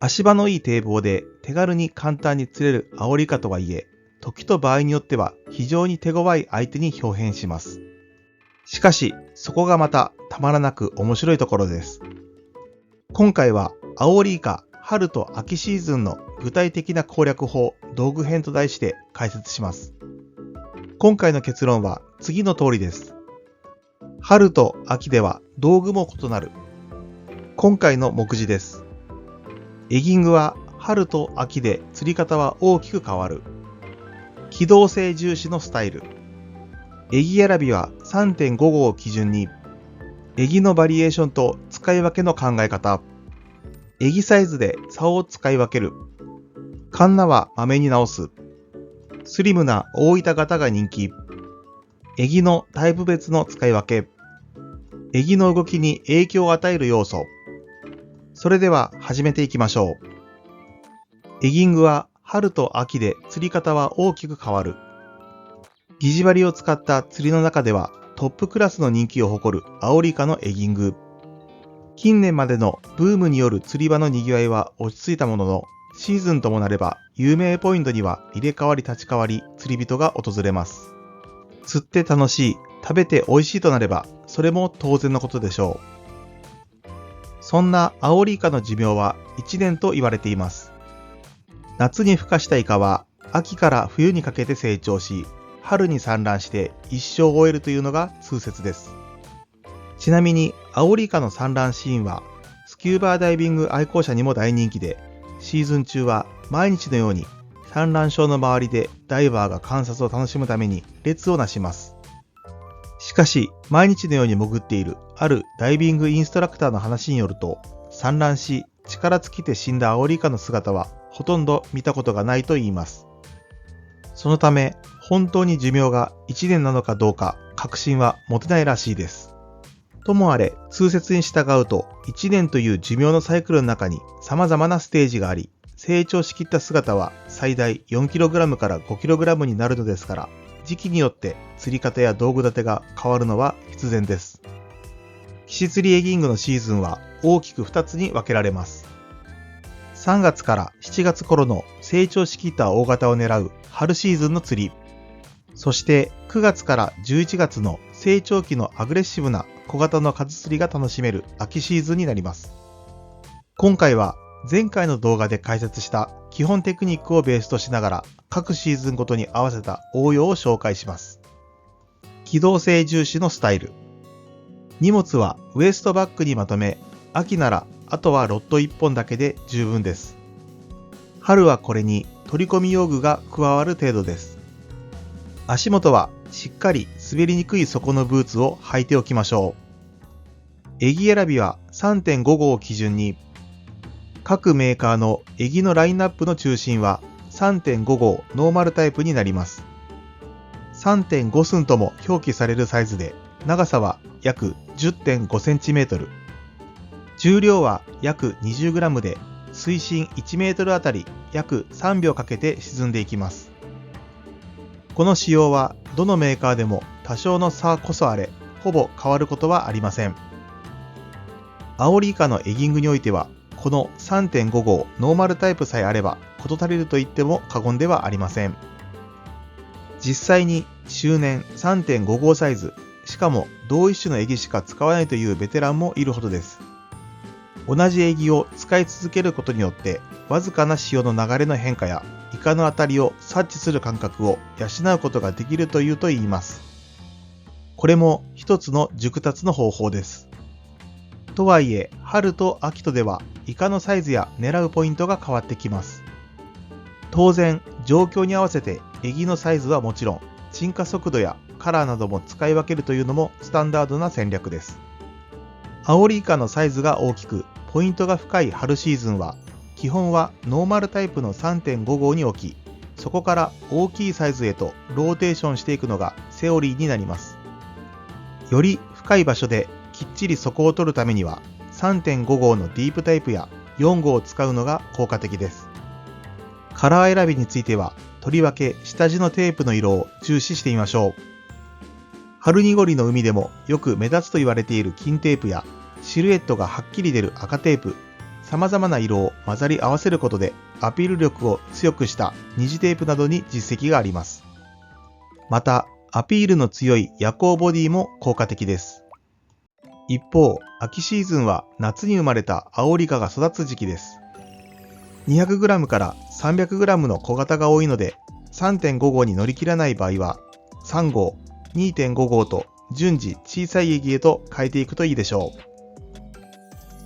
足場のいい堤防で手軽に簡単に釣れるアオリイカとはいえ、時と場合によっては非常に手強い相手に表変します。しかし、そこがまたたまらなく面白いところです。今回はアオリイカ春と秋シーズンの具体的な攻略法道具編と題して解説します。今回の結論は次の通りです。春と秋では道具も異なる。今回の目次です。エギングは春と秋で釣り方は大きく変わる。機動性重視のスタイル。エギ選びは 3.5 号を基準に、エギのバリエーションと使い分けの考え方。エギサイズで竿を使い分ける。カンナはまめに直す。スリムな大板型が人気。エギのタイプ別の使い分け。エギの動きに影響を与える要素。それでは始めていきましょう。エギングは春と秋で釣り方は大きく変わる。疑似針を使った釣りの中ではトップクラスの人気を誇るアオリイカのエギング。近年までのブームによる釣り場の賑わいは落ち着いたものの、シーズンともなれば有名ポイントには入れ替わり立ち替わり釣り人が訪れます。釣って楽しい、食べて美味しいとなればそれも当然のことでしょう。そんなアオリイカの寿命は1年と言われています。夏に孵化したイカは秋から冬にかけて成長し、春に産卵して一生を終えるというのが通説です。ちなみにアオリイカの産卵シーンはスキューバーダイビング愛好者にも大人気で、シーズン中は毎日のように産卵床の周りでダイバーが観察を楽しむために列をなします。しかし毎日のように潜っているあるダイビングインストラクターの話によると、産卵し力尽きて死んだアオリイカの姿はほとんど見たことがないといいます。そのため本当に寿命が1年なのかどうか確信は持てないらしいです。ともあれ通説に従うと1年という寿命のサイクルの中に様々なステージがあり、成長しきった姿は最大 4kg から 5kg になるのですから、時期によって釣り方や道具立てが変わるのは必然です。岸釣りエギングのシーズンは大きく2つに分けられます。3月から7月頃の成長しきった大型を狙う春シーズンの釣り、そして9月から11月の成長期のアグレッシブな小型の数釣りが楽しめる秋シーズンになります。今回は前回の動画で解説した基本テクニックをベースとしながら各シーズンごとに合わせた応用を紹介します。機動性重視のスタイル。荷物はウエストバッグにまとめ、秋ならあとはロッド1本だけで十分です。春はこれに取り込み用具が加わる程度です。足元はしっかり滑りにくい底のブーツを履いておきましょう。エギ選びは 3.5 号を基準に、各メーカーのエギのラインナップの中心は 3.5 号ノーマルタイプになります。3.5 寸とも表記されるサイズで、長さは約 10.5cm、重量は約 20g で、水深 1m あたり約3秒かけて沈んでいきます。この仕様はどのメーカーでも多少の差こそあれ、ほぼ変わることはありません。アオリイカのエギングにおいては、この 3.5 号ノーマルタイプさえあれば事足りると言っても過言ではありません。実際に周年 3.5 号サイズ、しかも同一種のエギしか使わないというベテランもいるほどです。同じエギを使い続けることによって、わずかな潮の流れの変化やイカの当たりを察知する感覚を養うことができると言います。これも一つの熟達の方法です。とはいえ、春と秋とではイカのサイズや狙うポイントが変わってきます。当然、状況に合わせてエギのサイズはもちろん、沈下速度やカラーなども使い分けるというのもスタンダードな戦略です。アオリイカのサイズが大きく、ポイントが深い春シーズンは、基本はノーマルタイプの 3.5 号に置き、そこから大きいサイズへとローテーションしていくのがセオリーになります。より深い場所できっちり底を取るためには 3.5 号のディープタイプや4号を使うのが効果的です。カラー選びについては、とりわけ下地のテープの色を重視してみましょう。春濁りの海でもよく目立つと言われている金テープや、シルエットがはっきり出る赤テープ、様々な色を混ざり合わせることでアピール力を強くした二次テープなどに実績があります。また、アピールの強い夜光ボディも効果的です。一方、秋シーズンは夏に生まれたアオリイカが育つ時期です。200g から 300g の小型が多いので、3.5 号に乗り切らない場合は、3号、2.5 号と順次小さいエギへと変えていくといいでしょう。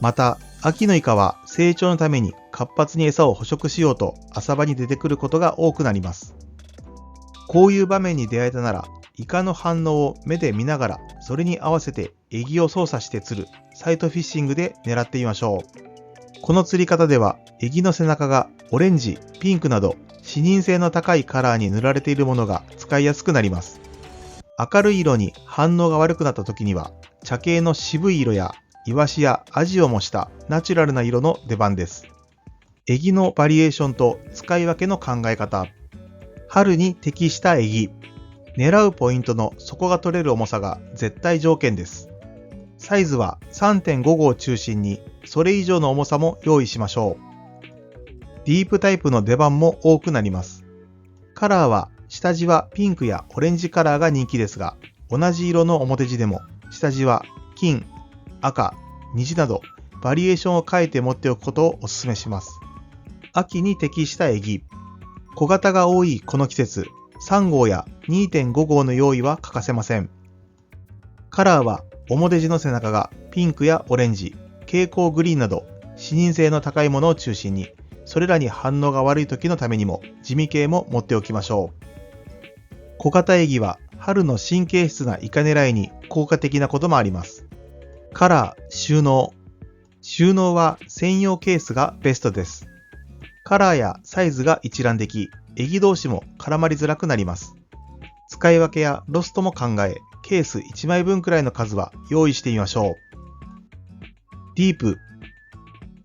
また、秋のイカは成長のために活発に餌を捕食しようと浅場に出てくることが多くなります。こういう場面に出会えたなら、イカの反応を目で見ながら、それに合わせてエギを操作して釣るサイトフィッシングで狙ってみましょう。この釣り方では、エギの背中がオレンジ、ピンクなど視認性の高いカラーに塗られているものが使いやすくなります。明るい色に反応が悪くなった時には、茶系の渋い色やイワシやアジを模したナチュラルな色の出番です。エギのバリエーションと使い分けの考え方。春に適したエギ。狙うポイントの底が取れる重さが絶対条件です。サイズは 3.5 号を中心にそれ以上の重さも用意しましょう。ディープタイプの出番も多くなります。カラーは下地はピンクやオレンジカラーが人気ですが、同じ色の表地でも下地は金、赤、虹などバリエーションを変えて持っておくことをお勧めします。秋に適したエギ。小型が多いこの季節、3号や 2.5 号の用意は欠かせません。カラーは表地の背中がピンクやオレンジ、蛍光グリーンなど視認性の高いものを中心に、それらに反応が悪い時のためにも地味系も持っておきましょう。小型エギは春の神経質なイカ狙いに効果的なこともあります。カラー、収納。収納は専用ケースがベストです。カラーやサイズが一覧でき、エギ同士も絡まりづらくなります。使い分けやロストも考え、ケース1枚分くらいの数は用意してみましょう。ディープ。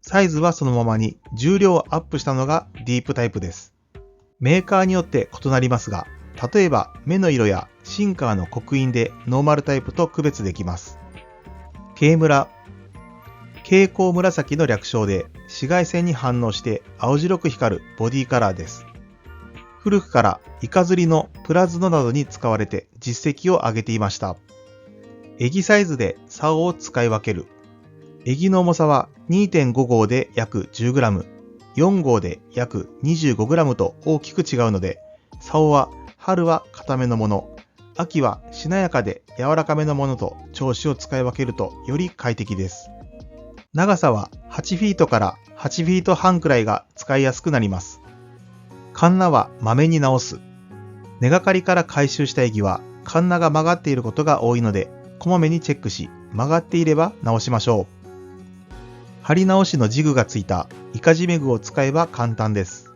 サイズはそのままに重量をアップしたのがディープタイプです。メーカーによって異なりますが、例えば目の色やシンカーの刻印でノーマルタイプと区別できます。ケイムラ。蛍光紫の略称で紫外線に反応して青白く光るボディカラーです。古くからイカ釣りのプラズノなどに使われて実績を上げていました。エギサイズで竿を使い分ける。エギの重さは 2.5 号で約 10g、4号で約 25g と大きく違うので、竿は春は硬めのもの、秋はしなやかで柔らかめのものと調子を使い分けるとより快適です。長さは8フィートから8フィート半くらいが使いやすくなります。カンナはまめに直す。根がかりから回収したエギはカンナが曲がっていることが多いので、こまめにチェックし、曲がっていれば直しましょう。張り直しのジグがついたイカジメグを使えば簡単です。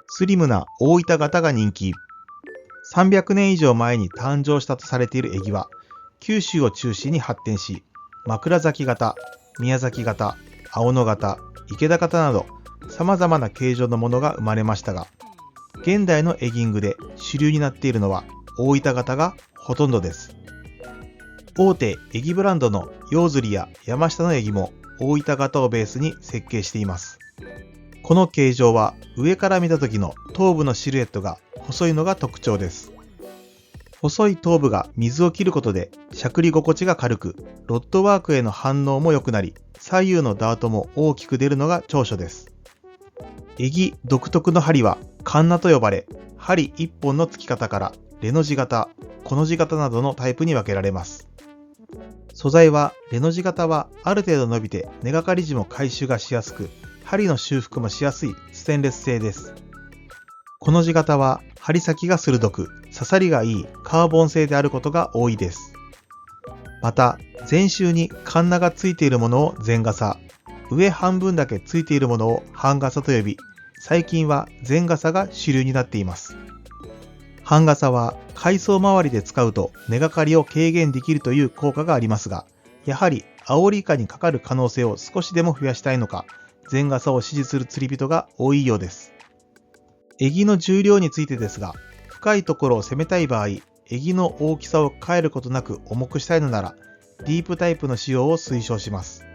スリムな大板型が人気。300年以上前に誕生したとされているエギは、九州を中心に発展し、枕崎型、宮崎型、青野型、池田型など様々な形状のものが生まれましたが、現代のエギングで主流になっているのは大板型がほとんどです。大手エギブランドのヨウズリや山下のエギも大板型をベースに設計しています。この形状は上から見た時の頭部のシルエットが細いのが特徴です。細い頭部が水を切ることでしゃくり心地が軽く、ロッドワークへの反応も良くなり、左右のダートも大きく出るのが長所です。エギ独特の針はカンナと呼ばれ、針1本の付き方からレの字型、コの字型などのタイプに分けられます。素材はレの字型はある程度伸びて根がかり時も回収がしやすく、針の修復もしやすいステンレス製です。コの字型は針先が鋭く、刺さりがいいカーボン製であることが多いです。また、全周にカンナがついているものを全傘、上半分だけついているものを半傘と呼び、最近は全傘が主流になっています。半傘は海藻周りで使うと根がかりを軽減できるという効果がありますが、やはりアオリイカにかかる可能性を少しでも増やしたいのか、全傘を支持する釣り人が多いようです。エギの重量についてですが、深いところを攻めたい場合、エギの大きさを変えることなく重くしたいのなら、ディープタイプの使用を推奨します。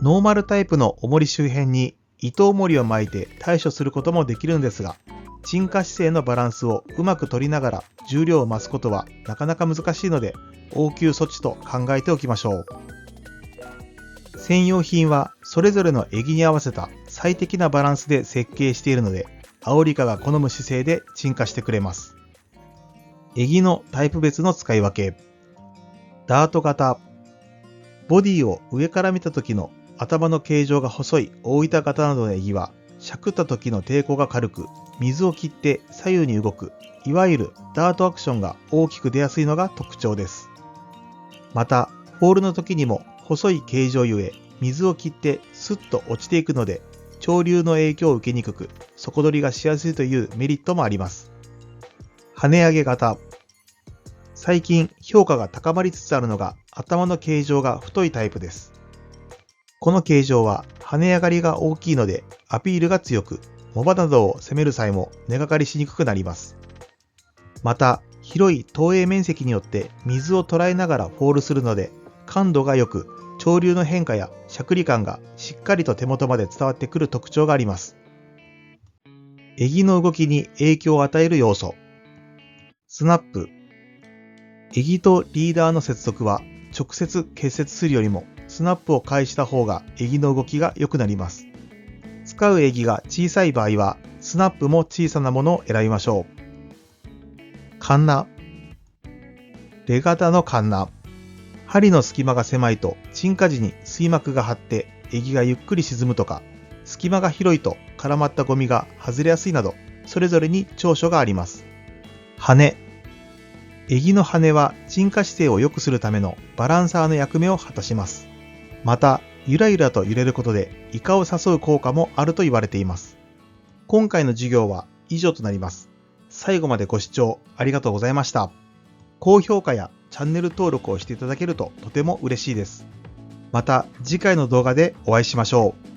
ノーマルタイプの重り周辺に糸重りを巻いて対処することもできるんですが、沈下姿勢のバランスをうまく取りながら重量を増すことはなかなか難しいので、応急措置と考えておきましょう。専用品はそれぞれの襟に合わせた最適なバランスで設計しているので、アオリカが好む姿勢で沈下してくれます。襟のタイプ別の使い分け。ダート型。ボディを上から見た時の頭の形状が細い大板型などの襟は、しゃくった時の抵抗が軽く、水を切って左右に動く、いわゆるダートアクションが大きく出やすいのが特徴です。また、フォールの時にも細い形状ゆえ、水を切ってスッと落ちていくので、潮流の影響を受けにくく、底取りがしやすいというメリットもあります。跳ね上げ型。最近評価が高まりつつあるのが頭の形状が太いタイプです。この形状は跳ね上がりが大きいのでアピールが強く、モバなどを攻める際も根がかりしにくくなります。また、広い投影面積によって水を捉えながらフォールするので、感度が良く、潮流の変化やしゃくり感がしっかりと手元まで伝わってくる特徴があります。襟の動きに影響を与える要素。スナップ。襟とリーダーの接続は直接結節するよりもスナップを介した方が襟の動きが良くなります。使う襟が小さい場合はスナップも小さなものを選びましょう。カンナ。レ型のカンナ。針の隙間が狭いと沈下時に水膜が張って襟がゆっくり沈むとか、隙間が広いと絡まったゴミが外れやすいなど、それぞれに長所があります。羽。襟の羽は沈下姿勢を良くするためのバランサーの役目を果たします。また、ゆらゆらと揺れることでイカを誘う効果もあると言われています。今回の授業は以上となります。最後までご視聴ありがとうございました。高評価やチャンネル登録をしていただけるととても嬉しいです。また次回の動画でお会いしましょう。